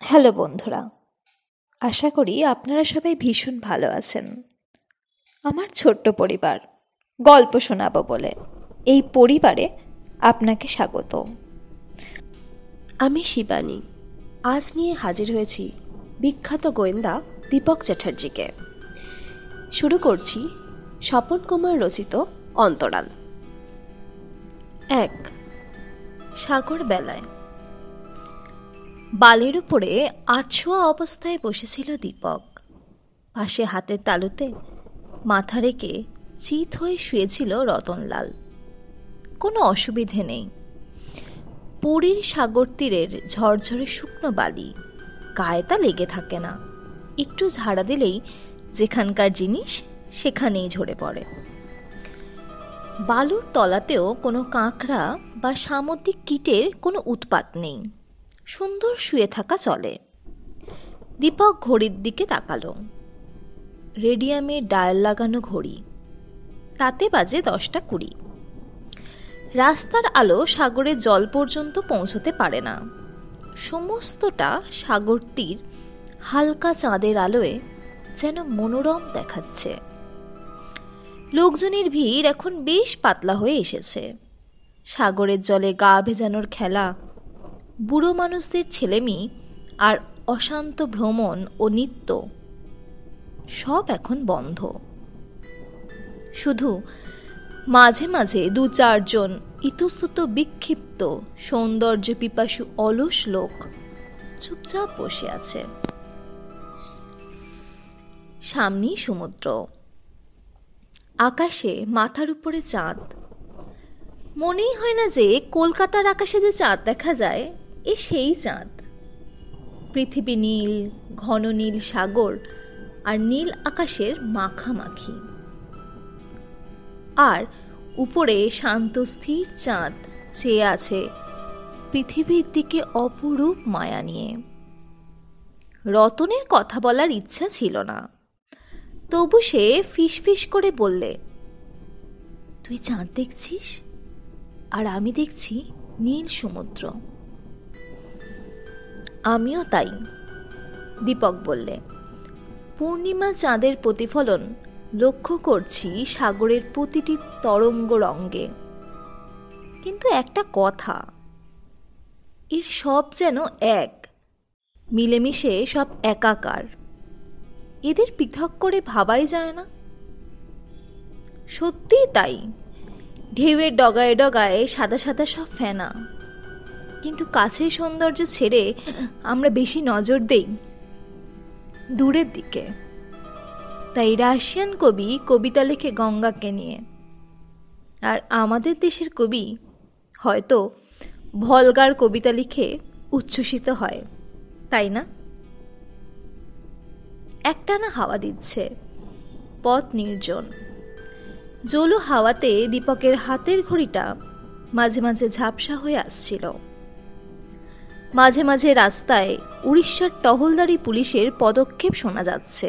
Hello বন্ধুরা, আশা করি আপনারা সবাই ভীষণ ভালো আছেন। আমার ছোট্ট পরিবার গল্প শোনাবো বলে এই পরিবারে আপনাকে স্বাগত। আমি শিবানী। আজ নিয়ে হাজির হয়েছি বিখ্যাত গোয়েন্দা দীপক চ্যাটার্জিকে। শুরু করছি স্বপন কুমার রচিত অন্তরাল। 1 সাগর বেলায়। বালির উপরে আছোয়া অবস্থায় বসেছিল দীপক। পাশে হাতের তালুতে মাথা রেখে চিত হয়ে শুয়েছিল রতনলাল। কোনো অসুবিধে নেই। পুরীর সাগর তীরের ঝরঝরে শুকনো বালি, গায়ে তা লেগে থাকে না। একটু ঝাড়া দিলেই যেখানকার জিনিস সেখানেই ঝরে পড়ে। বালুর তলাতেও কোনো কাঁকড়া বা সামুদ্রিক কীটের কোনো উৎপাত নেই। সুন্দর শুয়ে থাকা চলে। দীপক ঘড়ির দিকে তাকালো। রেডিয়ামের ডায়াল লাগানো ঘড়ি, তাতে বাজে 10টা 20। রাস্তার আলো সাগরের জল পর্যন্ত পৌঁছতে পারে না। সমস্তটা সাগর তীর হালকা চাঁদের আলোয় যেন মনোরম দেখাচ্ছে। লোকজনের ভিড় এখন বেশ পাতলা হয়ে এসেছে। সাগরের জলে গা ভেজানোর খেলা, বুড়ো মানুষদের ছেলেমি আর অশান্ত ভ্রমণ ও নৃত্য সব এখন বন্ধ। শুধু মাঝে মাঝে 2-4 জন ইতস্তত বিক্ষিপ্ত সৌন্দর্য পিপাসু অলস লোক চুপচাপ বসে আছে। সামনেই সমুদ্র, আকাশে মাথার উপরে চাঁদ। মনেই হয় না যে কলকাতার আকাশে যে চাঁদ দেখা যায় এ সেই চাঁদ। পৃথিবী নীল, ঘন নীল সাগর আর নীল আকাশের মাখামাখি। আর উপরে শান্ত স্থির চাঁদ চেয়ে আছে পৃথিবীর দিকে অপরূপ মায়া নিয়ে। রতনের কথা বলার ইচ্ছা ছিল না, তবু সে ফিসফিস করে বললে, তুই চাঁদ দেখছিস আর আমি দেখছি নীল সমুদ্র। আমিও তাই, দীপক বললে। পূর্ণিমা চাঁদের প্রতিফলন লক্ষ্য করছি সাগরের প্রতিটি তরঙ্গ রঙ্গে। কিন্তু একটা কথা, এর সব যেন এক, মিলেমিশে সব একাকার। এদের পৃথক করে ভাবাই যায় না। সত্যিই তাই। ঢেউয়ের ডগায় ডগায় সাদা সাদা সব ফেনা, কিন্তু কাছের সৌন্দর্য ছেড়ে আমরা বেশি নজর দেই দূরের দিকে। তাই রাশিয়ান কবি কবিতা লেখে গঙ্গাকে নিয়ে, আর আমাদের দেশের কবি হয়তো ভলগার কবিতা লিখে উচ্ছ্বসিত হয়, তাই না? একটানা হাওয়া দিচ্ছে, পথ নির্জন। জোলো হাওয়াতে দীপকের হাতের ঘড়িটা মাঝে মাঝে ঝাপসা হয়ে আসছিল। মাঝে মাঝে রাস্তায় উড়িষ্যার টহলদারি পুলিশের পদক্ষেপ শোনা যাচ্ছে।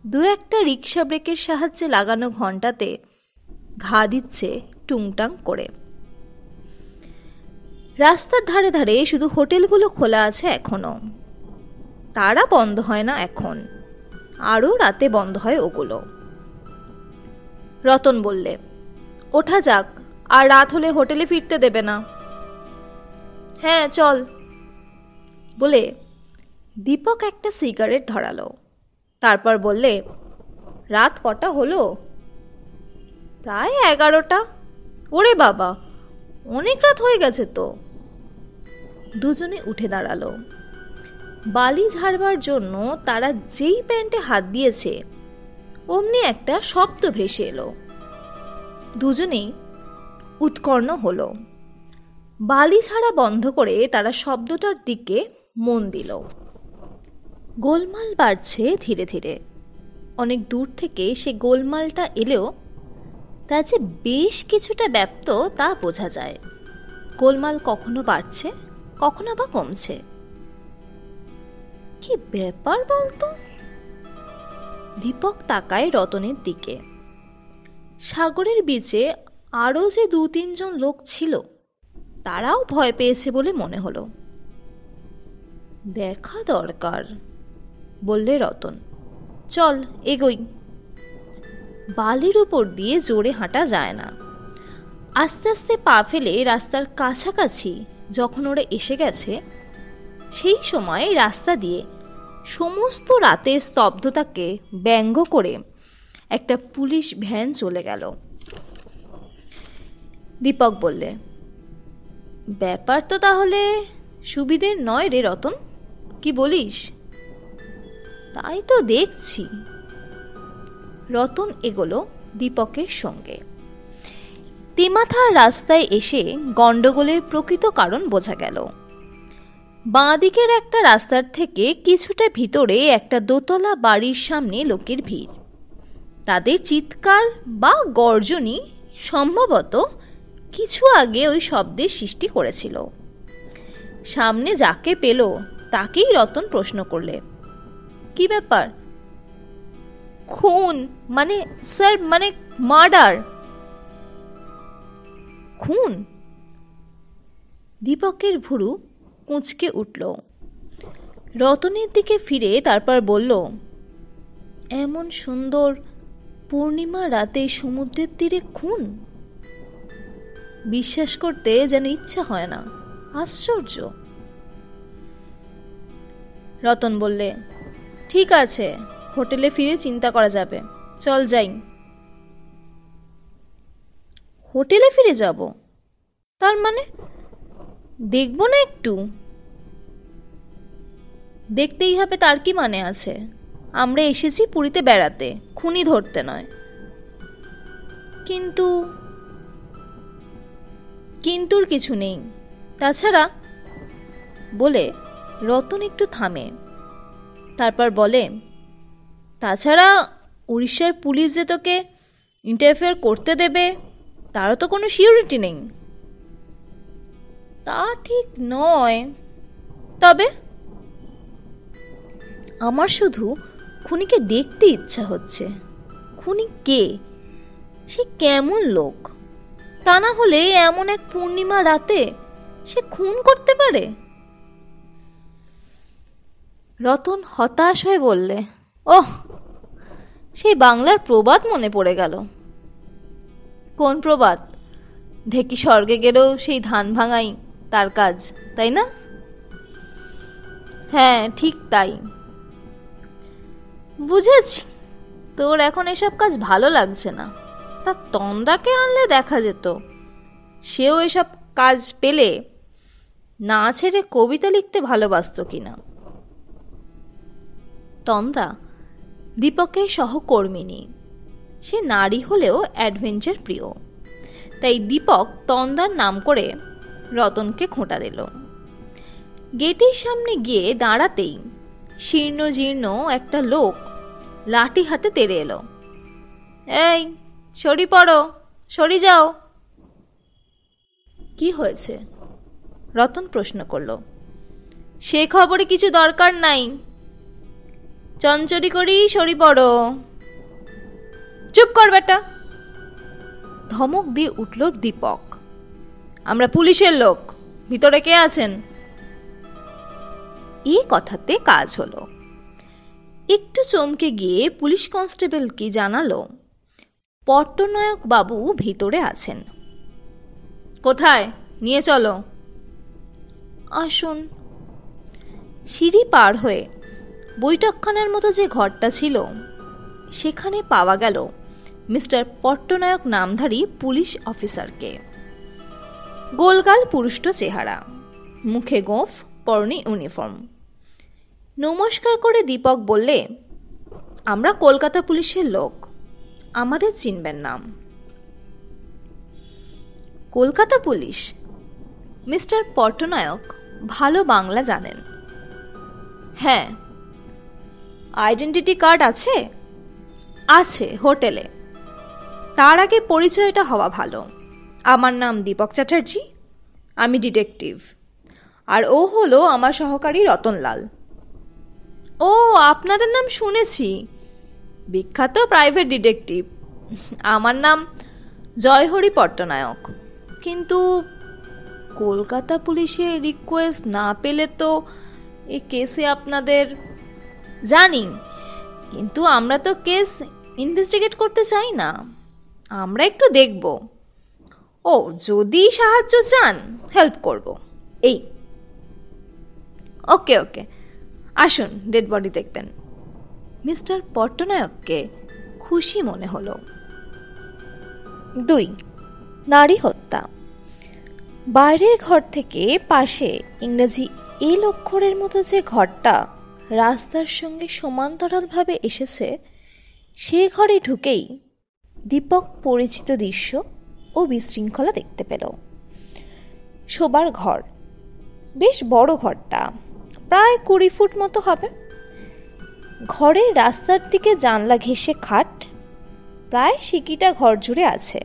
2-1টা রিক্সা ব্রেকের সাহায্যে লাগানো ঘণ্টাতে ঘা দিচ্ছে টুংটাং করে। রাস্তার ধারে ধারে শুধু হোটেলগুলো খোলা আছে এখনো। তারা বন্ধ হয় না এখন, আরও রাতে বন্ধ হয় ওগুলো। রতন বললে, ওঠা যাক, আর রাত হলে হোটেলে ফিরতে দেবে না। হ্যাঁ চল, বলে দীপক একটা সিগারেট ধরালো। তারপর বললে, রাত কটা হলো? প্রায় 11টা। ওরে বাবা, অনেক রাত হয়ে গেছে তো। দুজনে উঠে দাঁড়ালো। বালি ঝাড়বার জন্য তারা যেই প্যান্টে হাত দিয়েছে অমনি একটা শব্দ ভেসে এলো। দুজনেই উৎকর্ণ হলো। বালি ঝাড়া বন্ধ করে তারা শব্দটার দিকে মন দিল। গোলমাল বাড়ছে ধীরে ধীরে। অনেক দূর থেকে সে গোলমালটা এলেও তা যে বেশ কিছুটা ব্যাপ্ত তা বোঝা যায়। গোলমাল কখনো বাড়ছে, কখনো বা কমছে। কি ব্যাপার বলতো? দীপক তাকায় রতনের দিকে। সাগরের বিচে আরও যে 2-3 জন লোক ছিল, তারাও ভয় পেয়েছে বলে মনে হলো। দেখা দরকার, বললে রতন। চল এগোই। বালির উপর দিয়ে জোরে হাঁটা যায় না। আস্তে আস্তে পা ফেলে রাস্তার কাছাকাছি যখন ওরা এসে গেছে, সেই সময় রাস্তা দিয়ে সমস্ত রাতের স্তব্ধতাকে ব্যঙ্গ করে একটা পুলিশ ভ্যান চলে গেল। দীপক বললে, ব্যাপার তো তাহলে সুবিধের নয় রে রতন, কি বলিস? তাই তো দেখছি। রতন এগোলো দীপকের সঙ্গে। তেমাথার রাস্তায় এসে গণ্ডগোলের প্রকৃত কারণ বোঝা গেল। বাঁ দিকের একটা রাস্তার থেকে কিছুটা ভিতরে একটা দোতলা বাড়ির সামনে লোকের ভিড়। তাদের চিৎকার বা গর্জনই সম্ভবত কিছু আগে ওই শব্দের সৃষ্টি করেছিল। সামনে যাকে পেল তাকেই রতন প্রশ্ন করলে, কি ব্যাপার? খুন মানে স্যার, মানে মার্ডার। খুন? দীপকের ভুরু কুঁচকে উঠল। রতনের দিকে ফিরে তারপর বলল, এমন সুন্দর পূর্ণিমা রাতে সমুদ্রের তীরে খুন? বিশ্বাস করতে যেন ইচ্ছা হয় না। আশ্চর্য। রতন বললে, ঠিক আছে, হোটেলে ফিরে চিন্তা করা যাবে, চল যাই। হোটেলে ফিরে যাব? তার মানে দেখব না একটু? দেখতেই হবে, তার কি মানে আছে? আমরা এসেছি পুরীতে বেড়াতে, খুনি ধরতে নয়। কিন্তু কিন্তুর কিছু নেই। তাছাড়া, বলে রতন একটু থামে, তারপর বলে, তাছাড়া উড়িষ্যার পুলিশ যে তোকে ইন্টারফেয়ার করতে দেবে তারও তো কোনো সিউরিটি নেই। তা ঠিক নয়, তবে আমার শুধু খুনিকে দেখতে ইচ্ছা হচ্ছে। খুনি কে? সে কেমন লোক? তা না হলে এমন এক পূর্ণিমা রাতে সে খুন করতে পারে? রতন হতাশ হয়ে বললে, ওহ, সেই বাংলার প্রবাদ মনে পড়ে গেল। কোন প্রবাদ? ঢেকি স্বর্গে গেলেও সেই ধান ভাঙাই তার কাজ, তাই না? হ্যাঁ, ঠিক তাই। বুঝেছি, তোর এখন এসব কাজ ভালো লাগছে না। তা তন্দাকে আনলে দেখা যেত, সেও এসব কাজ পেলে না ছেড়ে কবিতা লিখতে ভালোবাসত কিনা। তন্দ্রা দীপকের সহকর্মিনী। সে নারী হলেও অ্যাডভেঞ্চার প্রিয়, তাই দীপক তন্দ্রার নাম করে রতনকে খোঁটা দিল। গেটের সামনে গিয়ে দাঁড়াতেই শীর্ণ জীর্ণ একটা লোক লাঠি হাতে তেড়ে এলো। এই, সরি পড়ো, সরি যাও। কি হয়েছে? রতন প্রশ্ন করল। সে খবরে কিছু দরকার নাই, চঞ্চরি করি সরি পড়ো। চুপ কর বেটা, ধমক দিয়ে উঠল দীপক। আমরা পুলিশের লোক, ভিতরে কে আছেন? এই কথাতে কাজ হলো। একটু চমকে গিয়ে পুলিশ কনস্টেবল কি জানালো, পট্টনায়ক বাবু ভিতরে আছেন। কোথায়? নিয়ে চলো। আসুন। সিঁড়ি পার হয়ে বৈঠকখানার মতো যে ঘরটা ছিল সেখানে পাওয়া গেল মিস্টার পট্টনায়ক নামধারী পুলিশ অফিসারকে। গোলগাল পুরুষ্ট চেহারা, মুখে গোঁফ, পরনে ইউনিফর্ম। নমস্কার করে দীপক বললে, আমরা কলকাতা পুলিশের লোক, আমাদের চিনবেন নাম। কলকাতা পুলিশ? মিস্টার পট্টনায়ক ভালো বাংলা জানেন। হ্যাঁ। আইডেন্টিটি কার্ড আছে? আছে, হোটেলে। তার আগে পরিচয়টা হওয়া ভালো। আমার নাম দীপক চ্যাটার্জি, আমি ডিটেকটিভ, আর ও হলো আমার সহকারী রতনলাল। ও, আপনাদের নাম শুনেছি, বিখ্যাত প্রাইভেট ডিটেকটিভ। আমার নাম জয়হরি পট্টনায়ক। কিন্তু কলকাতা পুলিশের রিকোয়েস্ট না পেলে তো এই কেসে আপনাদের জানি, কিন্তু আমরা তো কেস ইনভেস্টিগেট করতে চাই না, আমরা একটু দেখব। ও, যদি সাহায্য চান হেল্প করব, এই। ওকে ওকে, আসুন ডেড বডি দেখবেন। মিস্টার পট্টনায়ককে খুশি মনে হলো। 2. নারী হত্যা। বাইরের ঘর থেকে পাশে ইংরেজি এল অক্ষরের মতো যে ঘরটা রাস্তার সঙ্গে সমান্তরালভাবে এসেছে, সে ঘরে ঢুকেই দীপক পরিচিত দৃশ্য ও বিশৃঙ্খলা দেখতে পেল। শোবার ঘর, বেশ বড় ঘরটা, প্রায় 20 ফুট মতো হবে। ঘরের রাস্তার দিকে জানলা ঘেঁষে খাট, প্রায় সিকিটা ঘর জুড়ে আছে।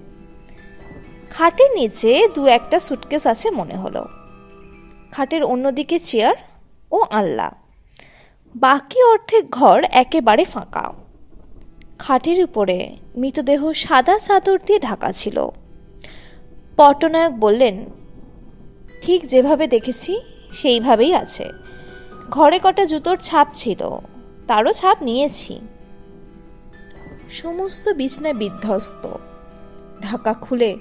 খাটের নিচে 2-1টা সুটকেস আছে মনে হলো। খাটের অন্যদিকে চেয়ার ও আলনা, বাকি অর্ধেক ঘর একেবারে ফাঁকা। খাটের উপরে মৃতদেহ সাদা চাদর দিয়ে ঢাকা ছিল। পট্টনায়ক বললেন, ঠিক যেভাবে দেখেছি সেইভাবেই আছে। ঘরে কটা জুতোর ছাপ ছিল, তারও ছাপ নিয়েছি। সমস্ত বিছনা বিধ্বস্ত। ঢাকা খুলে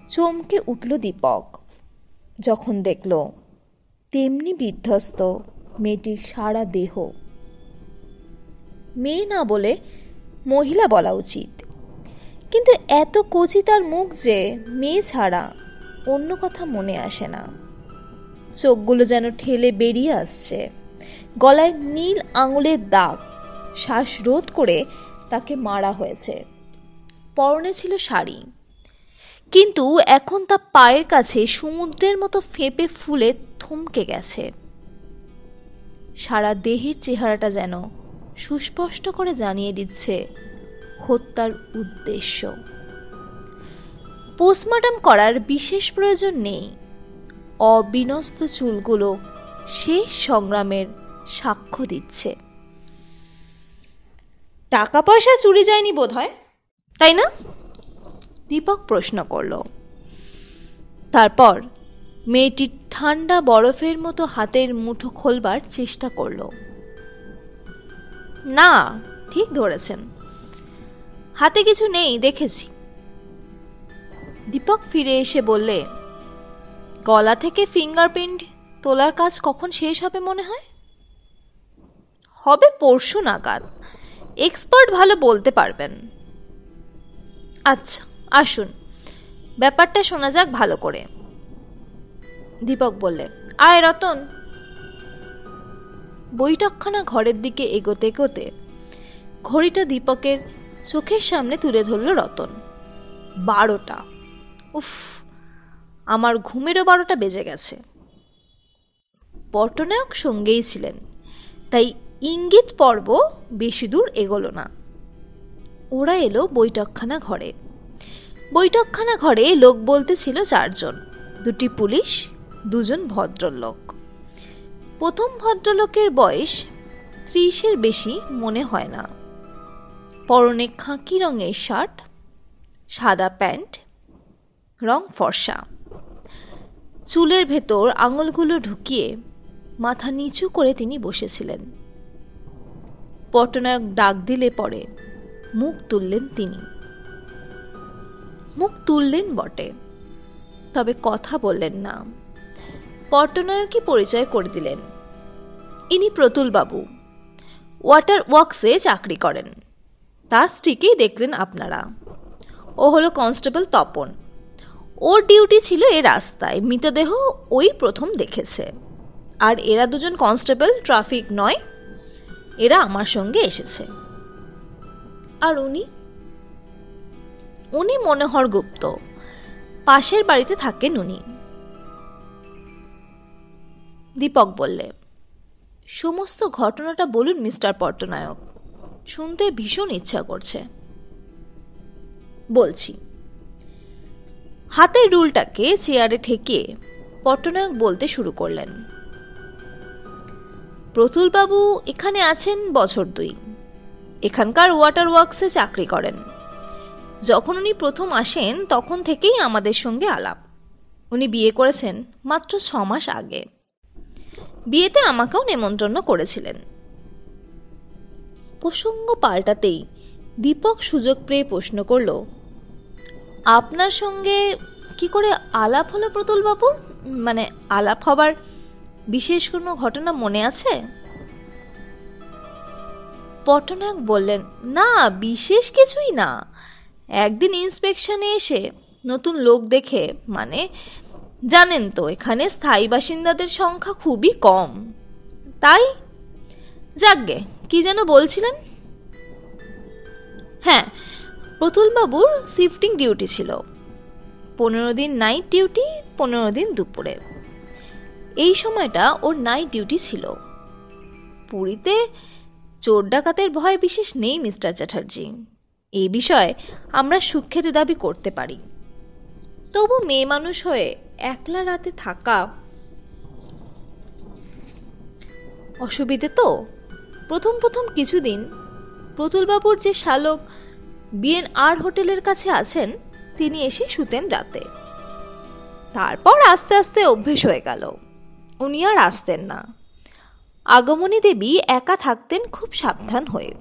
চমকে উঠল দীপক যখন দেখল তেমনি বিধ্বস্ত মেয়েটির সারা দেহ। মেয়ে না বলে মহিলা বলা উচিত, কিন্তু এত কচি তার মুখ যে মেয়ে ছাড়া অন্য কথা মনে আসে না। চোখগুলো যেন ঠেলে বেরিয়ে আসছে। গলায় নীল আঙুলের দাগ, শ্বাসরোধ করে তাকে মারা হয়েছে। পরনে ছিল শাড়ি, কিন্তু এখন তা পায়ের কাছে সমুদ্রের মতো ফেঁপে ফুলে থমকে গেছে। সারা দেহের চেহারাটা যেন সুস্পষ্ট করে জানিয়ে দিচ্ছে হত্যার উদ্দেশ্য। পোস্টমর্টম করার বিশেষ প্রয়োজন নেই। অবিনস্ত চুলগুলো শেষ সংগ্রামের সাক্ষ্য দিচ্ছে। টাকা পয়সা চুরি যায়নি বোধহয়, তাই না? দীপক প্রশ্ন করল। তারপর মেয়েটির ঠান্ডা বরফের মতো হাতের মুঠো খোলবার চেষ্টা করল। না, ঠিক ধরেছেন, হাতে কিছু নেই, দেখেছি। দীপক ফিরে এসে বললে, গলা থেকে ফিঙ্গারপ্রিন্ট তোলার কাজ কখন শেষ হবে মনে হয়? হবে পরশু নাগাদ, এক্সপার্ট ভালো বলতে পারবেন। আচ্ছা, আসুন ব্যাপারটা শোনা যাক ভালো করে। দীপক বললে, আয় রতন। বৈঠকখানা ঘরের দিকে এগোতে এগোতে ঘড়িটা দীপকের চোখের সামনে তুলে ধরল রতন। 12টা। উফ, আমার ঘুমেরও 12টা বেজে গেছে। পট্টনায়ক সঙ্গেই ছিলেন, তাই ইঙ্গিত পর্ব বেশি দূর এগোলো না। ওরা এলো বৈঠকখানা ঘরে। বৈঠকখানা ঘরে লোক বলতে ছিল 4 জন, 2টি পুলিশ, 2 জন ভদ্রলোক। প্রথম ভদ্রলোকের বয়স 30-এর বেশি মনে হয় না। পরনে খাকি রঙের শার্ট, সাদা প্যান্ট, রং ফর্সা। চুলের ভেতর আঙুলগুলো ঢুকিয়ে মাথা নিচু করে তিনি বসেছিলেন। পট্টনায়ক ডাক দিলে পরে মুখ তুললেন তিনি। মুখ তুললেন বটে, তবে কথা বললেন না। পট্টনায়কই পরিচয় করে দিলেন, ইনি প্রতুলবাবু, ওয়াটার ওয়ার্কসে চাকরি করেন। তার স্ত্রীকেই দেখলেন আপনারা। ও হলো কনস্টেবল তপন। ওর ডিউটি ছিল এ রাস্তায়, মৃতদেহ ওই প্রথম দেখেছে। আর এরা 2 জন কনস্টেবল, ট্রাফিক নয়, এরা আমার সঙ্গে এসেছে। আর উনি মনোহর গুপ্ত, পাশের বাড়িতে থাকেন উনি। দীপক বললে, সমস্ত ঘটনাটা বলুন মিস্টার পট্টনায়ক, শুনতে ভীষণ ইচ্ছা করছে। বলছি। হাতের রুলটাকে চেয়ারে ঠেকিয়ে পট্টনায়ক বলতে শুরু করলেন। প্রতুলবাবু এখানে আছেন বছর 2, এখানকার ওয়াটার ওয়ার্কসে চাকরি করেন। যখন উনি প্রথম আসেন তখন থেকেই আমাদের সঙ্গে আলাপ। উনি বিয়ে করেছেন মাত্র 6 মাস আগে। বিয়েতে আমাকেও নেমন্তন্ন করেছিলেন। প্রসঙ্গ পাল্টাতেই দীপক সুযোগ পেয়ে প্রশ্ন করল, আপনার সঙ্গে কি করে আলাপ হলো প্রতুলবাবুর? মানে আলাপ হবার বিশেষ কোনো ঘটনা মনে আছে? পট্টনায়ক বললেন, না, বিশেষ কিছুই না। একদিন ইন্সপেকশনে এসে নতুন লোক দেখে, মানে জানেন তো এখানে স্থায়ী বাসিন্দাদের সংখ্যা খুবই কম, তাই। যাকগে, কি যেন বলছিলেন? হ্যাঁ, প্রতুলবাবুর শিফটিং ডিউটি ছিল। 15 দিন নাইট ডিউটি, 15 দিন দুপুরে। এই সময়টা ওর নাইট ডিউটি ছিল। পুরীতে চোর ডাকাতের ভয় বিশেষ নেই মিস্টার চ্যাটার্জি। এই বিষয়ে আমরা সুখ্যাতি দাবি করতে পারি। তবু মেয়ে মানুষ হয়ে একলা রাতে থাকা অসুবিধে তো। প্রথম কিছুদিন প্রতুলবাবুর যে শালক B&R হোটেলের কাছে আছেন, তিনি এসে শুতেন রাতে। তারপর আস্তে আস্তে অভ্যেস হয়ে গেল, উনি আর আসতেন না। আগমনী দেবী একা থাকতেন খুব সাবধান হয়ে।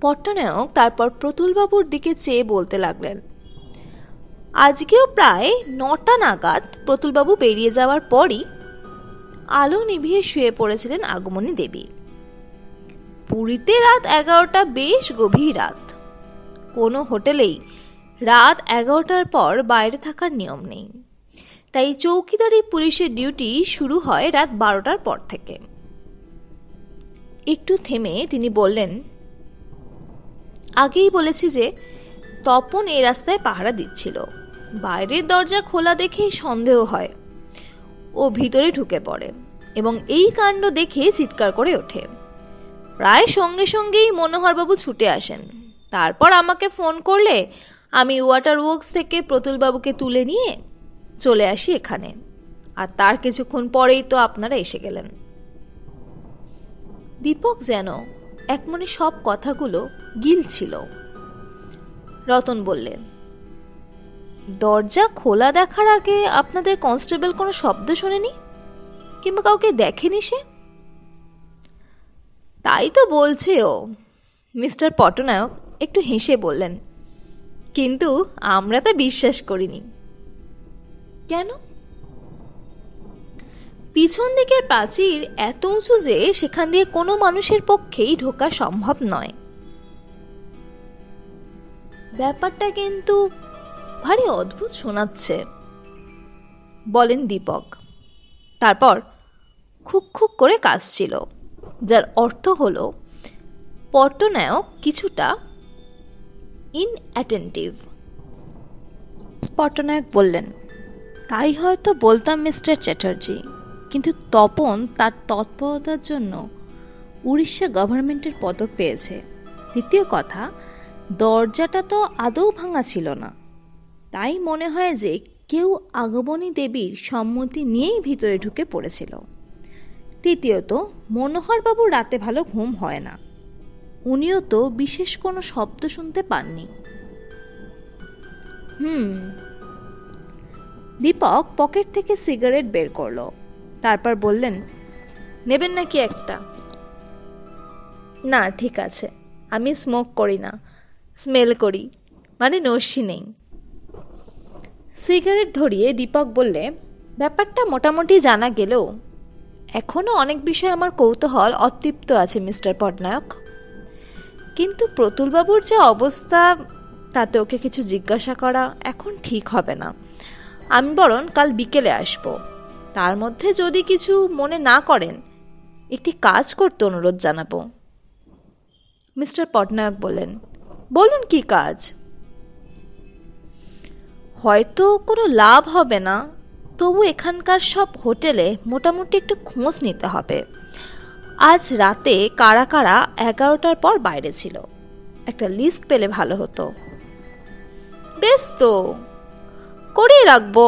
পট্টনায়ক তারপর প্রতুলবাবুর দিকে চেয়ে বলতে লাগলেন, আজকেও প্রায় 9টা নাগাদ প্রতুলবাবু বেরিয়ে যাওয়ার পরই আলো নিভিয়ে শুয়ে পড়েছিলেন আগমনী দেবী। পুরীতে রাত 11টা বেশ গভীর রাত। কোনো হোটেলেই রাত 11টার পর বাইরে থাকার নিয়ম নেই, তাই চৌকিদারি পুলিশের ডিউটি শুরু হয় রাত 12টার পর থেকে। একটু থেমে তিনি বললেন, আগেই বলেছি যে তপন এই রাস্তায় পাহারা দিচ্ছিল। বাইরের দরজা খোলা দেখেই সন্দেহ হয় ও ভিতরে ঢুকে পড়ে এবং এই কাণ্ড দেখে চিৎকার করে ওঠে। প্রায় সঙ্গে সঙ্গেই মনোহরবাবু ছুটে আসেন। তারপর আমাকে ফোন করলে আমি ওয়াটার ওয়ার্কস থেকে প্রতুলবাবুকে তুলে নিয়ে চলে আসি এখানে, আর তার কিছুক্ষণ পরেই তো আপনারা এসে গেলেন। দীপক যেন একমনে সব কথাগুলো গিলছিল। রতন বললে, দরজা খোলা দেখার আগে আপনাদের কনস্টেবল কোনো শব্দ শোনেনি কিংবা কাউকে দেখেনি সে? তাই তো বলছে ও। মিস্টার পট্টনায়ক একটু হেসে বললেন, কিন্তু আমরা তা বিশ্বাস করিনি। কেন? পিছন দিকের প্রাচীর এত উঁচু যে সেখান দিয়ে কোনো মানুষের পক্ষেই ঢোকা সম্ভব নয়। ব্যাপারটা কিন্তু ভারী অদ্ভুত শোনাচ্ছে, বলেন দীপক। তারপর খুক খুক করে কাশছিল, যার অর্থ হলো পট্টনায়ক কিছুটা ইনঅ্যাটেন্টিভ। পট্টনায়ক বললেন, তাই হয়তো বলতাম মিস্টার চ্যাটার্জি, কিন্তু তপন তার তৎপরতার জন্য উড়িষ্যা গভর্নমেন্টের পদক পেয়েছে। দ্বিতীয় কথা, দরজাটা তো আদৌ ভাঙা ছিল না, তাই মনে হয় যে কেউ আগমনী দেবীর সম্মতি নিয়েই ভিতরে ঢুকে পড়েছিল। তৃতীয়ত, মনোহরবাবুর রাতে ভালো ঘুম হয় না, উনিও তো বিশেষ কোনো শব্দ শুনতে পাননি। দীপক পকেট থেকে সিগারেট বের করলো, তারপর বললেন, নেবেন নাকি একটা? না, ঠিক আছে, আমি স্মোক করি না, স্মেল করি, মানে নস্যি নেই। সিগারেট ধরিয়ে দীপক বললে, ব্যাপারটা মোটামুটি জানা গেলেও এখনও অনেক বিষয়ে আমার কৌতূহল অতৃপ্ত আছে মিস্টার পট্টনায়ক। কিন্তু প্রতুলবাবুর যে অবস্থা, তাতে ওকে কিছু জিজ্ঞাসা করা এখন ঠিক হবে না। আমি বরং কাল বিকেলে আসব। তার মধ্যে যদি কিছু মনে না করেন, একটি কাজ করতে অনুরোধ জানাবো। মিস্টার পট্টনায়ক বললেন, বলুন কি কাজ? হয়তো কোনো লাভ হবে না, তবু এখানকার সব হোটেলে মোটামুটি একটু খোঁজ নিতে হবে। আজ রাতে কারা কারা 11টার পর বাইরে ছিল, একটা লিস্ট পেলে ভালো হতো। বেশ, তো করিয়ে রাখবো।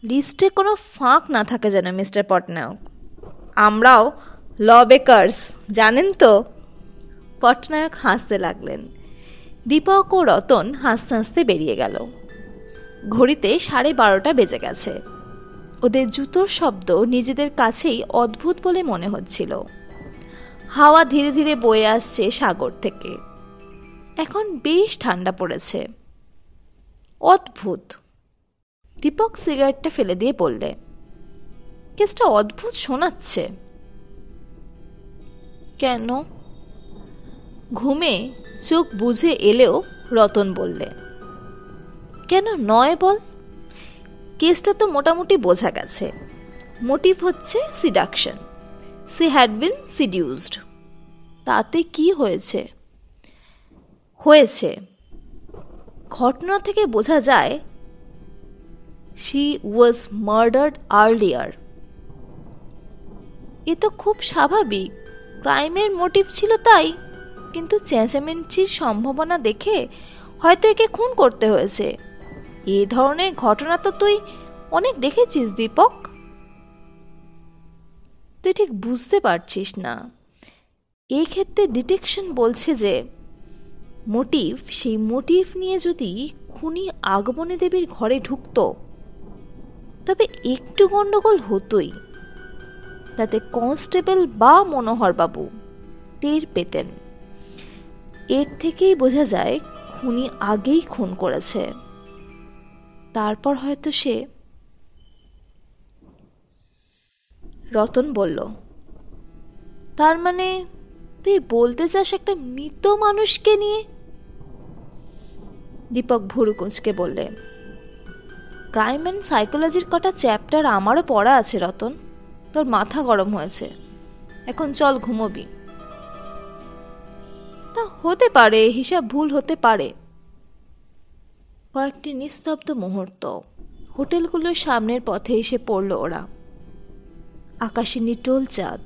লিস্টে কোনো ফাঁক না থাকে যেন মিস্টার পট্টনায়ক। আমরাও ল বেকার্স, জানেন তো। পট্টনায়ক হাসতে লাগলেন। দীপক ও রতন হাসতে হাসতে বেরিয়ে গেল। ঘড়িতে 12:30 বেজে গেছে। ওদের জুতোর শব্দ নিজেদের কাছেই অদ্ভুত বলে মনে হচ্ছিল। হাওয়া ধীরে ধীরে বয়ে আসছে সাগর থেকে। এখন বেশ ঠান্ডা পড়েছে। অদ্ভুত। দীপক সিগারেটটা ফেলে দিয়ে বললে, কেসটা অদ্ভুত শোনাচ্ছে। কেন? ঘুমে চোখ বুজে এলেও রতন বললে, কেন নয় বল? কেসটা তো মোটামুটি বোঝা গেছে। মোটিভ হচ্ছে seduction. She had been seduced. তাতে কি হয়েছে? হয়েছে, ঘটনা থেকে বোঝা যায় শি ওয়াজ মার্ডার্ড আর্লিয়ার। এ তো খুব স্বাভাবিক, ক্রাইমের মোটিভ ছিল তাই। কিন্তু চেঁচামেচির সম্ভাবনা দেখে হয়তো একে খুন করতে হয়েছে। এ ধরনের ঘটনা তো তুই অনেক দেখেছিস দীপক। তুই ঠিক বুঝতে পারছিস না। এই ক্ষেত্রে ডিটেকশন বলছে যে মোটিভ, সেই মোটিভ নিয়ে যদি খুনি আগমনী দেবীর ঘরে ঢুকত তবে একটু গন্ডগোল হতোই। তাতে কনস্টেবল বা মনোহরবাবু টের পেতেন। এর থেকেই বোঝা যায় খুনি আগেই খুন করেছে। তারপর হয়তো সে। রতন বলল, তার মানে তুই বলতে চাস একটা মৃত মানুষকে নিয়ে? দীপক ভুরু কুঁচকে বললে, ক্রাইম অ্যান্ড সাইকোলজির কটা চ্যাপ্টার আমারও পড়া আছে রতন। তোর মাথা গরম হয়েছে, এখন চল ঘুমোবি। তা হতে পারে, হিসাব ভুল হতে পারে। কয়েকটি নিস্তব্ধ মুহূর্ত। হোটেলগুলোর সামনের পথে এসে পড়ল ওরা। আকাশে নিটোল চাঁদ।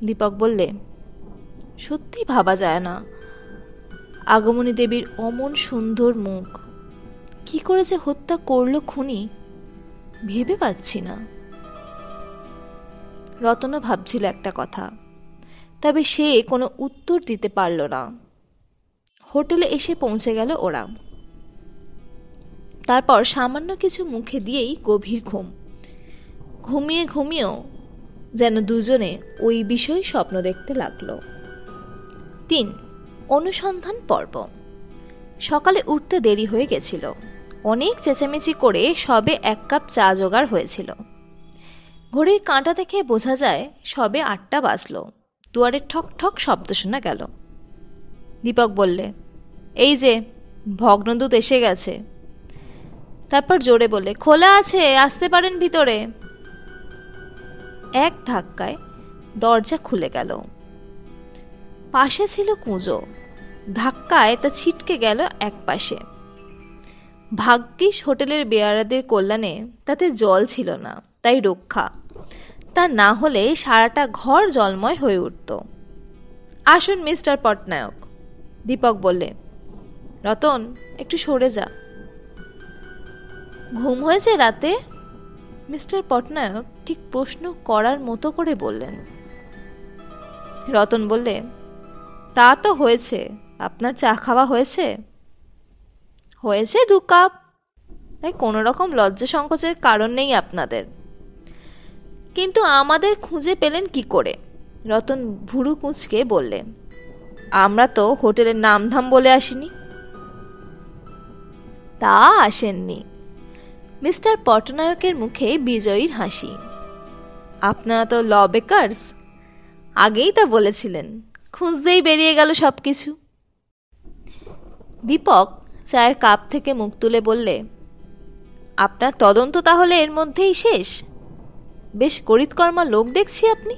দীপক বললে, সত্যি ভাবা যায় না, আগমনী দেবীর অমন সুন্দর মুখ। কি করে যে হত্যা করলো খুনি ভেবে পাচ্ছি না। রতনও ভাবছিল একটা কথা, তবে সে কোনো উত্তর দিতে পারল না। হোটেলে এসে পৌঁছে গেল ওরা। তারপর সামান্য কিছু মুখে দিয়েই গভীর ঘুম। ঘুমিয়ে ঘুমিয়েও যেন দুজনে ওই বিষয়ে স্বপ্ন দেখতে লাগলো। 3. অনুসন্ধান পর্ব। সকালে উঠতে দেরি হয়ে গেছিল। অনেক চেঁচামেচি করে সবে 1 কাপ চা জোগাড় হয়েছিল। ঘড়ির কাঁটা দেখে বোঝা যায় সবে 8টা বাজলো। দুয়ারে ঠক ঠক শব্দ শোনা গেল। দীপক বললে, এই যে ভগ্নদূত এসে গেছে। তারপর জোরে বললে, খোলা আছে, আসতে পারেন ভিতরে। এক ধাক্কায় দরজা খুলে গেল। পাশে ছিল কুঁজো। ধাক্কায় তা ছিটকে গেল এক পাশে। ভাগ্যিস হোটেলের বেয়ারাদের কল্যাণে তাতে জল ছিল না, তাই রক্ষা। তা না হলে সারাটা ঘর জলময় হয়ে উঠত। আসুন মিস্টার পটনায়ক। দীপক বললে, রতন একটু সরে যা। ঘুম হয়েছে রাতে? মিস্টার পটনায়ক ঠিক প্রশ্ন করার মতো করে বললেন। রতন বললে, তা তো হয়েছে। আপনার চা খাওয়া হয়েছে? হয়েছে 2 কাপ। তাই কোনো রকম লজ্জা সংকোচের কারণ নেই আপনাদের। কিন্তু আমাদের খুঁজে পেলেন কি করে? রতন ভুরু কুঁচকে বললে, আমরা তো হোটেলের নামধাম বলে আসিনি। তা আসেননি। মিস্টার পটনায়কের মুখে বিজয়ীর হাসি। আপনারা তো ল বেকার্স, আগেই তা বলেছিলেন। খুঁজতেই বেরিয়ে গেল সব কিছু। দীপক চায়ের কাপ থেকে মুখ তুলে বললে, আপনার তদন্ত তাহলে এর মধ্যেই শেষ? বেশ করিতকর্মা লোক দেখছি আপনি।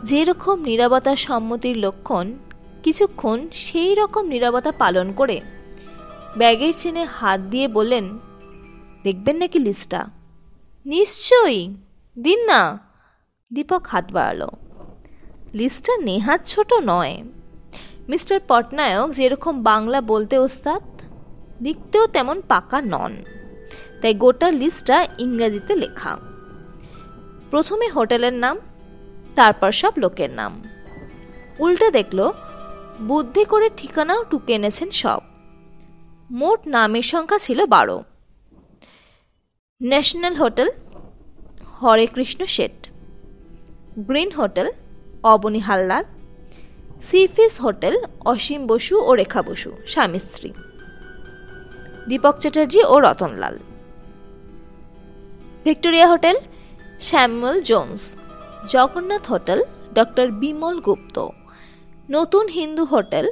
যেরকম নীরবতা সম্মতির লক্ষণ, কিছুক্ষণ সেই রকম নীরবতা পালন করে ব্যাগের চেনে হাত দিয়ে বললেন, দেখবেন নাকি লিস্টটা? নিশ্চয়ই, দিন না। দীপক হাত বাড়ালো। লিস্টটা নেহাত ছোট নয়। মিস্টার পটনায়ক যেরকম বাংলা বলতে ওস্তাদ, লিখতেও তেমন পাকা নন, তাই গোটা লিস্টটা ইংরেজিতে লেখা। প্রথমে হোটেলের নাম, তারপর সব লোকের নাম। উল্টে দেখলো বুদ্ধি করে ঠিকানাও টুকে এনেছেন সব। মোট নামের সংখ্যা ছিল 12। National hotel Hare Krishna Sheth, green hotel Abani Haldar, সিফিস হোটেল অসীম বসু ও রেখা বসু স্বামী স্ত্রী, দীপক চ্যাটার্জি ও Ratanlal. Victoria hotel Samuel Jones, Jagannath hotel doctor Bimal Gupta, নতুন হিন্দু হোটেল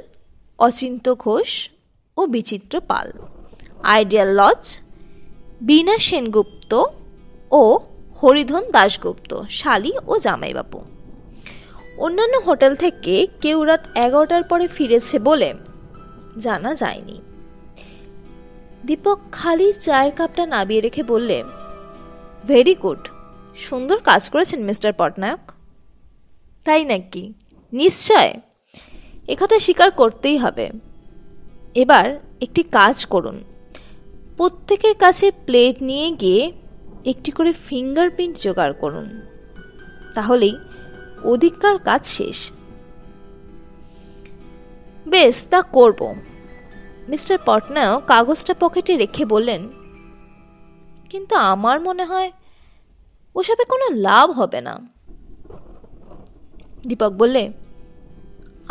অচিন্ত ঘোষ ও বিচিত্র পাল, আইডিয়াল লজ বীণা সেনগুপ্ত ও হরিধন দাশগুপ্ত শালী ও জামাইবাবু। অন্যান্য হোটেল থেকে কেউ রাত 11টার পরে ফিরেছে বলে জানা যায়নি। দীপক খালি চায়ের কাপটা নামিয়ে রেখে বললে, ভেরি গুড, সুন্দর কাজ করেছেন মিস্টার পটনায়ক। তাই নাকি? নিশ্চয়, একথা স্বীকার করতেই হবে। এবার একটি কাজ করুন, প্রত্যেকের কাছে প্লেট নিয়ে গিয়ে একটি করে ফিঙ্গারপ্রিন্ট জোগাড় করুন, তাহলেই অধিকার কাজ শেষ। বেশ, তা করব। মিস্টার পটনায়ক কাগজটা পকেটে রেখে বললেন, কিন্তু আমার মনে হয় ওসবে কোনো লাভ হবে না। দীপক বললে,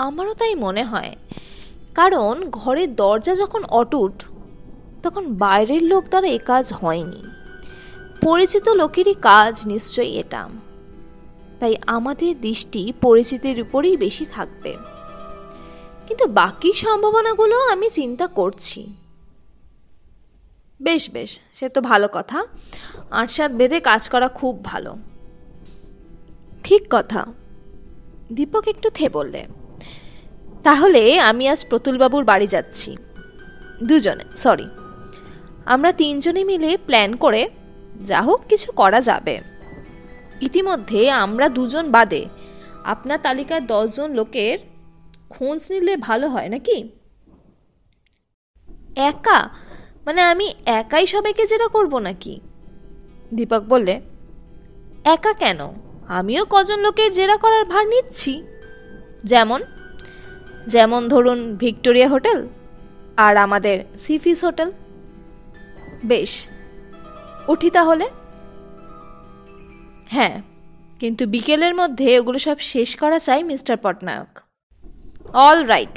আমারও তাই মনে হয়, কারণ ঘরের দরজা যখন অটুট তখন বাইরের লোক দ্বারা এ কাজ হয়নি, পরিচিত লোকেরই কাজ নিশ্চয়ই এটা। তাই আমাদের দৃষ্টি পরিচিতির উপরেই বেশি থাকবে, কিন্তু বাকি সম্ভাবনাগুলো আমি চিন্তা করছি। বেশ বেশ, সে তো ভালো কথা, আটসাত বেঁধে কাজ করা খুব ভালো। ঠিক কথা। দীপক একটু বললে, তাহলে আমি আজ প্রতুলবাবুর বাড়ি যাচ্ছি। আমরা 3 জনে মিলে প্ল্যান করে যা হোক কিছু করা যাবে। ইতিমধ্যে আমরা 2 জন বাদে আপনার তালিকায় 10 জন লোকের খোঁজ নিলে ভালো হয় নাকি? একা? মানে আমি একাই সবাইকে জেরা করব নাকি? দীপক বললে, একা কেন, আমিও কজন লোকের জেরা করার ভার নিচ্ছি। যেমন ধরুন ভিক্টোরিয়া হোটেল আর আমাদের সিফিস হোটেল। বেশ, উঠি তাহলে। হ্যাঁ, কিন্তু বিকেলের মধ্যে ওগুলো সব শেষ করা চাই mister Patnaik. All right.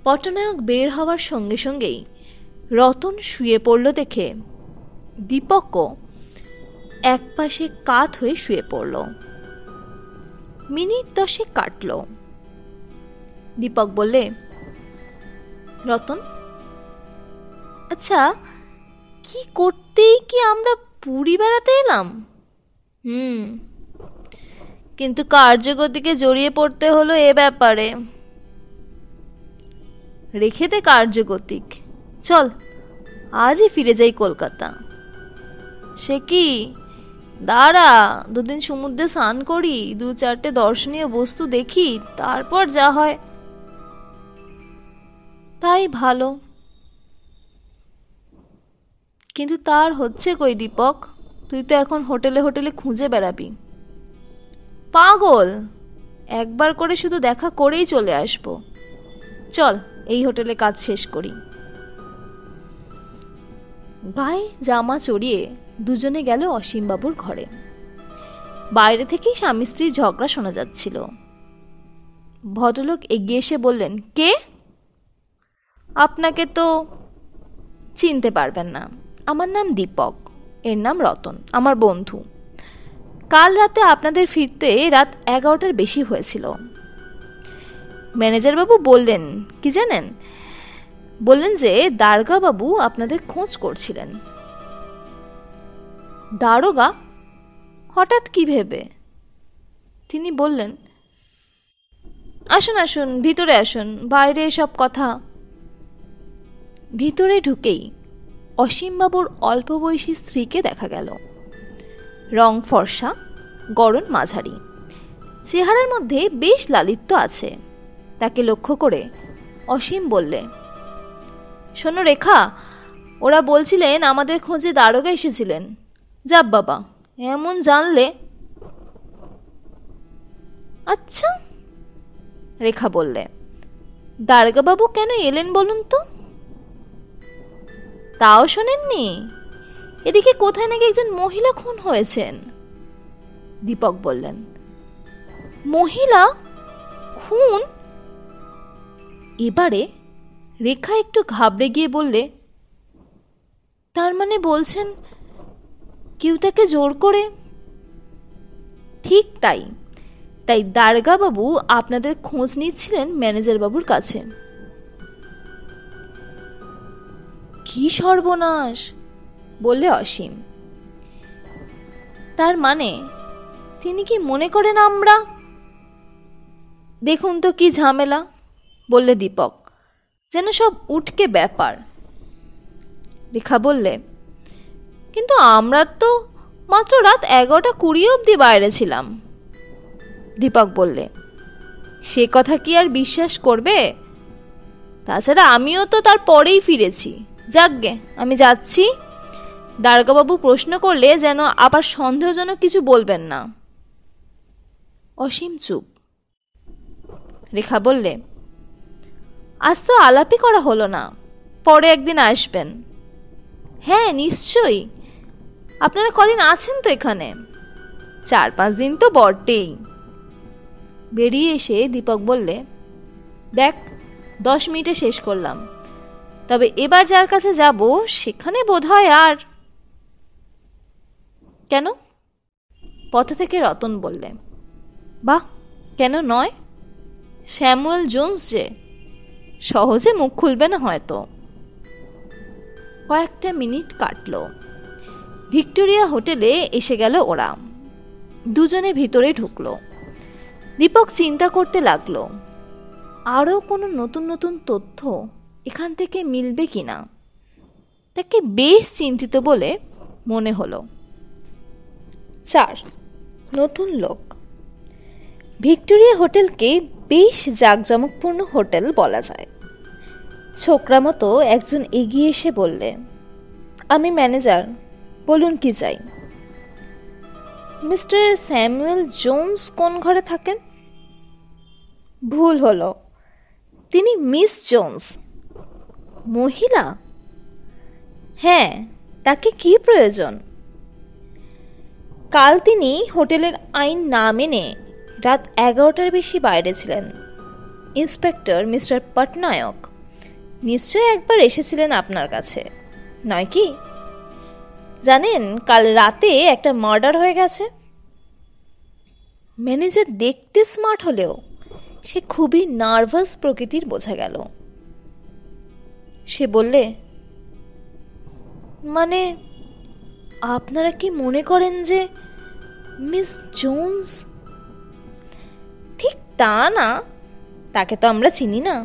Patnaik বের হওয়ার সঙ্গে সঙ্গেই রতন শুয়ে পড়ল দেখে দীপকও একপাশে কাত হয়ে শুয়ে পড়ল। মিনিট 10 কাটল। দীপক বললে, রতন, আচ্ছা, কি করতেই কি আমরা পুরী বেড়াতে এলাম? কিন্তু কার্যগতিকে জড়িয়ে পড়তে হলো এ ব্যাপারে। রেখে দে কার্যগতিক, চল আজই ফিরে যাই কলকাতা। সে কি, দাঁড়া, 2 দিন সমুদ্রে স্নান করি, 2-4টে দর্শনীয় বস্তু দেখি, তারপর যা হয় তাই ভালো। কিন্তু তার হচ্ছে কই দীপক? তুই তো এখন হোটেলে হোটেলে খুঁজে বেড়াবি। পাগল, একবার করে শুধু দেখা করেই চলে আসবো। চল এই হোটেলে কাজ শেষ করি। গায়ে জামা চড়িয়ে দুজনে গেল অসীমবাবুর ঘরে। বাইরে থেকেই স্বামী স্ত্রীর ঝগড়া শোনা যাচ্ছিল। ভদ্রলোক এগিয়ে এসে বললেন, কে? আপনাকে তো চিনতে পারবেন না, আমার নাম দীপক, এর নাম রতন, আমার বন্ধু। কাল রাতে আপনাদের ফিরতে রাত 11টার বেশি হয়েছিল। ম্যানেজারবাবু বললেন কি জানেন? বললেন যে দারোগাবাবু আপনাদের খোঁজ করছিলেন। দারোগা? হঠাৎ কি ভেবে? তিনি বললেন, আসুন আসুন, ভিতরে আসুন, বাইরে এসব কথা। ভিতরে ঢুকেই অসীমবাবুর অল্প বয়সী স্ত্রীকে দেখা গেল। রং ফর্সা, গড়ন মাঝারি, চেহারার মধ্যে বেশ লালিত্য আছে। তাকে লক্ষ্য করে অসীম বললে, শোনো রেখা, ওরা বলছিলেন আমাদের খোঁজে দারোগা এসেছিলেন। যাব বাবা, এমন জানলে। আচ্ছা, রেখা বললে, দারোগাবাবু কেন এলেন বলুন তো? তাও শোনেননি? এদিকে কোথায় নাকি একজন মহিলা খুন হয়েছেন। দীপক বললেন, মহিলা খুন? এবারে রেখা একটু ঘাবড়ে গিয়ে বললে, তার মানে বলছেন কেউ তাকে জোর করে? ঠিক তাই। তাই দারোগা বাবু আপনাদের খোঁজ নিচ্ছিলেন ম্যানেজার বাবুর কাছে। কি সর্বনাশ, বললে অসীম। তার মানে তিনি কি মনে করেন আমরা? দেখুন তো কি ঝামেলা, বললে দীপক, যেন সব উঠকে ব্যাপার। রেখা বললে, কিন্তু আমরা তো মাত্র রাত 11:20 অবধি বাইরে ছিলাম। দীপক বললে, সে কথা কি আর বিশ্বাস করবে? তাছাড়া আমিও তো তার পরেই ফিরেছি। যাকগে, আমি যাচ্ছি। দারোগাবাবু প্রশ্ন করলে যেন আবার সন্দেহজনক কিছু বলবেন না। অসীম চুপ। রেখা বললে, আজ তো আলাপই করা হলো না, পরে একদিন আসবেন। হ্যাঁ নিশ্চয়ই। আপনারা কদিন আছেন তো এখানে? 4-5 দিন তো বটেই। বেরিয়ে এসে দীপক বললে, দেখ 10 মিনিটে শেষ করলাম, তবে এবার যার কাছে যাব সেখানে বোধহয় আর। কেন? পথ থেকে রতন বললে, বাহ, কেন নয়? স্যামুয়েল জোন্স যে, সহজে মুখ খুলবে না হয়তো। কয়েকটা মিনিট কাটল। ভিক্টোরিয়া হোটেলে এসে গেল ওরা। দুজনে ভিতরে ঢুকলো। দীপক চিন্তা করতে লাগলো, আরও কোনো নতুন নতুন তথ্য এখান থেকে মিলবে কিনা। তাকে বেশ চিন্তিত বলে মনে হলো। 4. নতুন লোক। ভিক্টোরিয়া হোটেলকে বেশ জাঁকজমকপূর্ণ হোটেল বলা যায়। ছোকরা মতো একজন এগিয়ে এসে বললে, আমি ম্যানেজার, বলুন কি চাই। মিস্টার স্যামুয়েল জোন্স কোন ঘরে থাকেন? ভুল হলো, তিনি মিস জোন্স। মহিলা? হ্যাঁ, তাকে কি প্রয়োজন? কাল তিনি হোটেলের আইন না মেনে রাত 11টার বেশি বাইরে ছিলেন। ইন্সপেক্টর মিস্টার পটনায়ক নিশ্চয়ই একবার এসেছিলেন আপনার কাছে, নয় কি? জানেন কাল রাতে একটা মার্ডার হয়ে গেছে। ম্যানেজার দেখতে স্মার্ট হলেও সে খুবই নার্ভাস প্রকৃতির বোঝা গেল। সে বললে, মানে আপনারা কি মনে করেন যে মিস জোন্স? ঠিক তা না, তাকে তো আমরা চিনি না।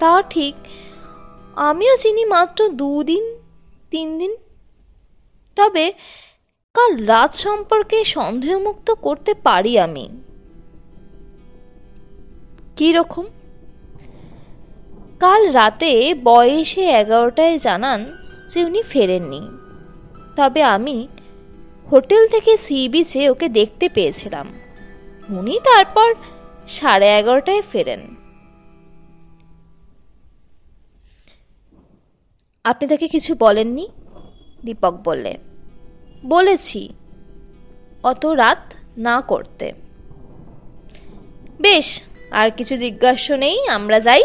তা ঠিক, আমিও চিনি মাত্র 2-3 দিন। তবে কাল রাত সম্পর্কে সন্দেহমুক্ত করতে পারি আমি। কি রকম? কাল রাতে বয়সে 11টায় জানান যে উনি ফেরেননি, তবে আমি হোটেল থেকে সি বিচে ওকে দেখতে পেয়েছিলাম। উনি তারপর 11:30টায় ফেরেন। আপনি তাকে কিছু বলেননি? দীপক বললে, বলেছি অত রাত না করতে। বেশ, আর কিছু জিজ্ঞাসা নেই, আমরা যাই।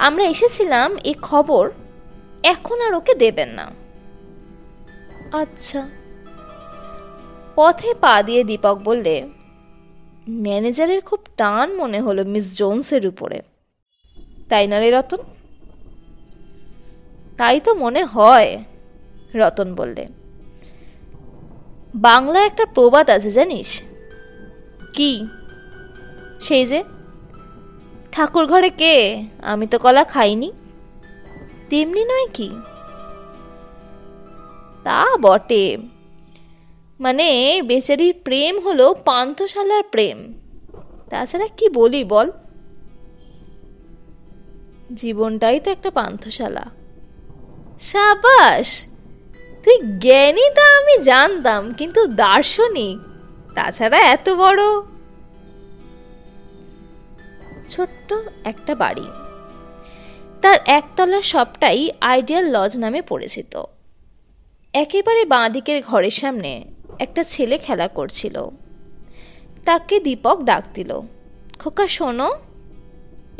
আমরা এসেছিলাম এ খবর এখন আর ওকে দেবেন না। আচ্ছা। পথে পা দিয়ে দীপক বললে, ম্যানেজারের খুব টান মনে হলো মিস জোন্সের উপরে, তাই না রে রতন? তাই তো মনে হয়, রতন বললে। বাংলা একটা প্রবাদ আছে জানিস? কি? সেই যে, ঠাকুর ঘরে কে, আমি তো কলা খাইনি, তেমনি নয় কি? তা বটে, মানে বেচারির প্রেম হলো পান্থশালার প্রেম, তাছাড়া কি বলি বল? জীবনটাই তো একটা পান্থশালা। সাবাস, তুই জ্ঞানী তা আমি জানতাম, কিন্তু দার্শনিক, তাছাড়া এত বড়। ছোট্ট একটা বাড়ি, তার একতলার সবটাই আইডিয়াল লজ নামে পরিচিত। একেবারে বাঁ দিকের ঘরের সামনে একটা ছেলে খেলা করছিল। তাকে দীপক ডাক দিল, খোকা শোনো,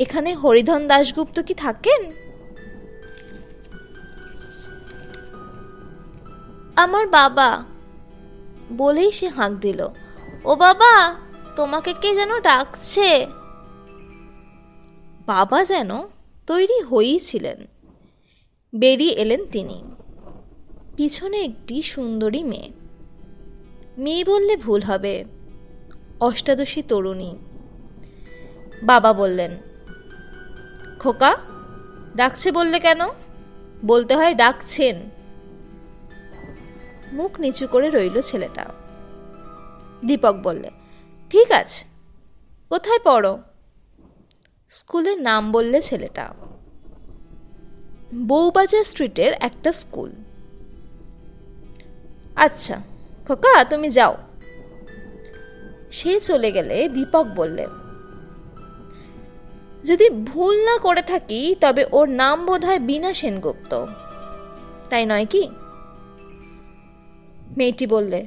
এখানে হরিধন দাশগুপ্ত কি থাকেন? আমার বাবা, বলেই সে হাঁক দিল, ও বাবা, তোমাকে কে যেন ডাকছে। বাবা যেন তৈরি হয়েই ছিলেন। বেরিয়ে এলেন তিনি। পিছনে একটি সুন্দরী মেয়ে, মেয়ে বললে ভুল হবে, অষ্টাদশী তরুণী। বাবা বললেন, খোকা, ডাকছে বললে কেন? বলতে হয় ডাকছেন। মুখ নিচু করে রইল ছেলেটা। দীপক বললে, ঠিক আছে, কোথায় পড়ো? স্কুলের নাম বললে ছেলেটা। বউবাজার স্ট্রিটের একটা স্কুল। আচ্ছা খোকা, তুমি যাও। সে চলে গেলে দীপক বললে, যদি ভুল না করে থাকি তবে ওর নাম বোধহয় বীণা সেনগুপ্ত, তাই নয় কি? মেয়েটি বললে,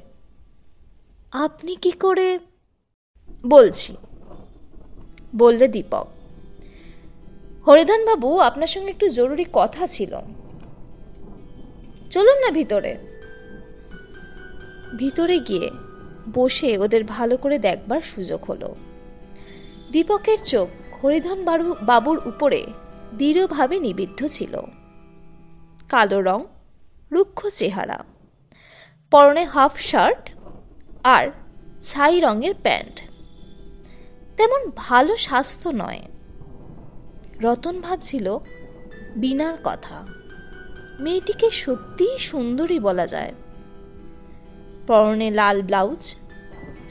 আপনি কি করে? বলছি, বললে দীপক। হরিধনবাবু, আপনার সঙ্গে একটু জরুরি কথা ছিল। চলুন না ভিতরে। ভিতরে গিয়ে বসে ওদের ভালো করে দেখবার সুযোগ হলো। দীপকের চোখ হরিধন বাবুর উপরে দৃঢ়ভাবে নিবিদ্ধ ছিল। কালো রং, রুক্ষ চেহারা, পরনে হাফ শার্ট আর ছাই রঙের প্যান্ট। তেমন ভালো স্বাস্থ্য নয়। রতন ভাবছিল বীণার কথা। মেয়েটিকে সত্যিই সুন্দরী বলা যায়। পরনে লাল ব্লাউজ,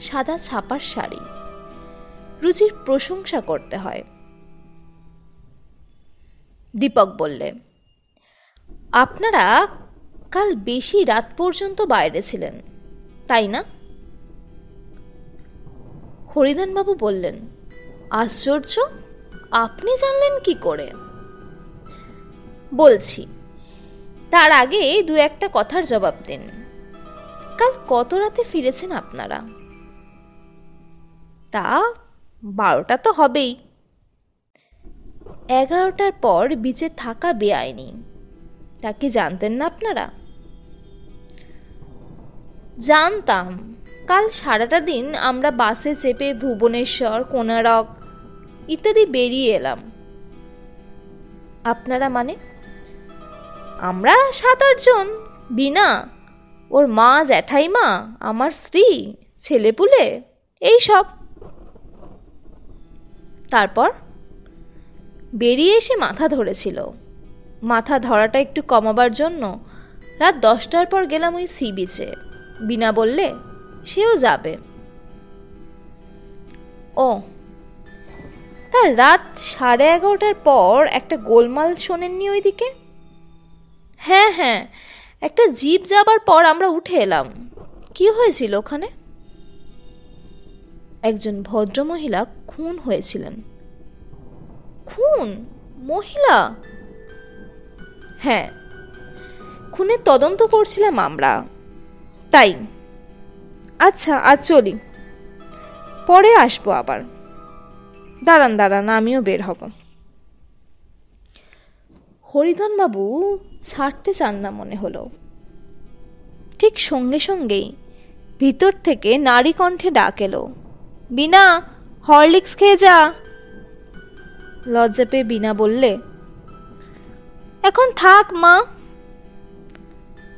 সাদা ছাপার শাড়ি, রুচির প্রশংসা করতে হয়। দীপক বললে, আপনারা কাল বেশি রাত পর্যন্ত বাইরে ছিলেন, তাই না? হরিধনবাবু বললেন, আশ্চর্য, আপনি জানলেন কি করে? বলছি, তার আগে দু একটা কথার জবাব দিন। কাল কত রাতে ফিরেছেন আপনারা? তা 12টা তো হবেই। 11টার পর বিচে থাকা বেআইনি, তা কি জানতেন না আপনারা? জানতাম। কাল সারাটা দিন আমরা বাসে চেপে ভুবনেশ্বর, কোনারক ইত্যাদি বেরিয়ে এলাম। আপনারা মানে? আমরা 7-8 জন। বীণা, ওর মা, জ্যাঠাইমা, আমার স্ত্রী, ছেলেপুলে, এই সব। তারপর বেরিয়ে এসে মাথা ধরেছিল। মাথা ধরাটা একটু কমাবার জন্য রাত 10টার পর গেলাম ওই সি বিচে। বীণা বললে সেও যাবে। ও, তার রাত 11:30টার পর একটা গোলমাল শোনেননি ওইদিকে? হ্যাঁ হ্যাঁ, একটা জিপ যাবার পর আমরা উঠে এলাম। কি হয়েছিল ওখানে? একজন ভদ্রমহিলা খুন হয়েছিলেন। খুন? মহিলা? হ্যাঁ, খুনের তদন্ত করছিলাম আমরা, তাই। আচ্ছা, আজ চলি, পরে আসবো আবার। দাঁড়ান, আমিও বের হব। হরিধনবাবু ছাড়তে চান না মনে হলো। ঠিক সঙ্গে সঙ্গেই ভিতর থেকে নারী কণ্ঠে ডাক এলো, বীণা, হরলিক্স খেয়ে যা। লজ্জা পেয়ে বীণা বললে, এখন থাক মা,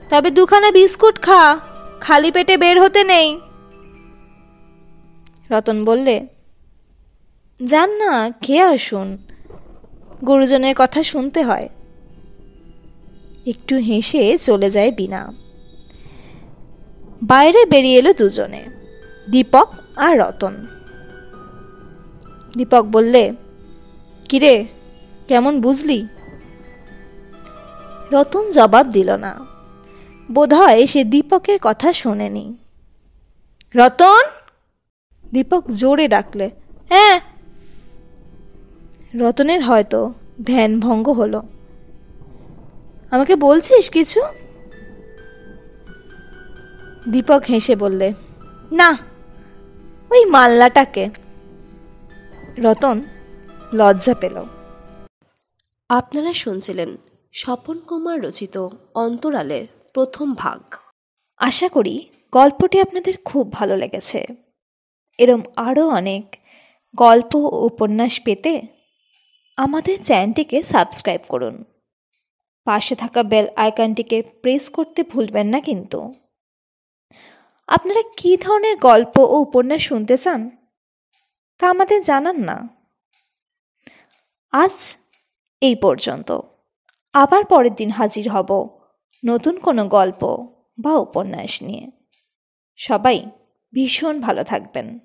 তবে 2খানা বিস্কুট খা, খালি পেটে বের হতে নেই। রতন বললে, যান না, খেয়ে আসুন, গুরুজনের কথা শুনতে হয়। একটু হেসে চলে যায় বীণা। বাইরে বেরিয়ে এলো দুজনে, দীপক আর রতন। দীপক বললে, কিরে, কেমন বুঝলি? রতন জবাব দিল না। বোধহয় সে দীপকের কথা শোনেনি। রতন! দীপক জোরে ডাকলে, হ্যাঁ। রতনের হয়তো ধ্যান ভঙ্গ হলো। আমাকে বলছিস কিছু? দীপক হেসে বললে, না, ওই মাল্লাটাকে। রতন লজ্জা পেল। আপনারা শুনছিলেন স্বপন কুমার রচিত অন্তরালের প্রথম ভাগ। আশা করি গল্পটি আপনাদের খুব ভালো লেগেছে। এরম আরও অনেক গল্প ও উপন্যাস পেতে আমাদের চ্যানেলটিকে সাবস্ক্রাইব করুন। পাশে থাকা বেল আইকনটিকে প্রেস করতে ভুলবেন না কিন্তু। আপনারা কী ধরনের গল্প ও উপন্যাস শুনতে চান তা আমাদের জানান না। আজ এই পর্যন্ত। আবার পরের দিন হাজির হব নতুন কোনো গল্প বা উপন্যাস নিয়ে। সবাই ভীষণ ভালো থাকবেন।